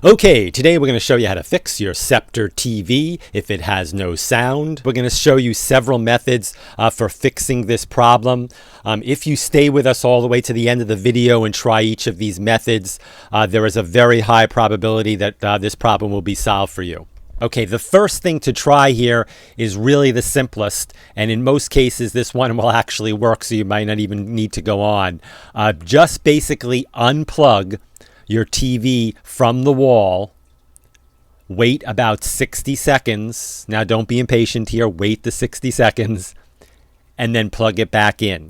Okay, today we're going to show you how to fix your Scepter TV if it has no sound. We're going to show you several methods for fixing this problem. If you stay with us all the way to the end of the video and try each of these methods, there is a very high probability that this problem will be solved for you. Okay, the first thing to try here is really the simplest, and in most cases this one will actually work, so you might not even need to go on. Just basically unplug your TV from the wall, wait about 60 seconds. Now don't be impatient here, wait the 60 seconds, and then plug it back in.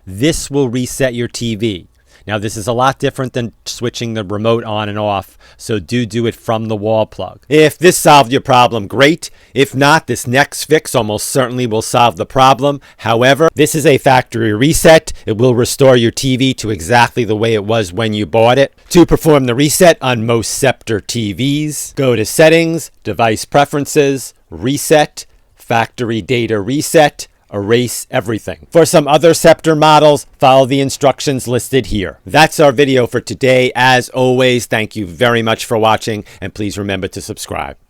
This will reset your TV. Now this is a lot different than switching the remote on and off, so do it from the wall plug. If this solved your problem, great. If not, this next fix almost certainly will solve the problem. However, this is a factory reset. It will restore your TV to exactly the way it was when you bought it. To perform the reset on most Scepter TVs, go to Settings, Device Preferences, Reset, Factory Data Reset, erase everything. For some other Scepter models, follow the instructions listed here. That's our video for today. As always, thank you very much for watching, and please remember to subscribe.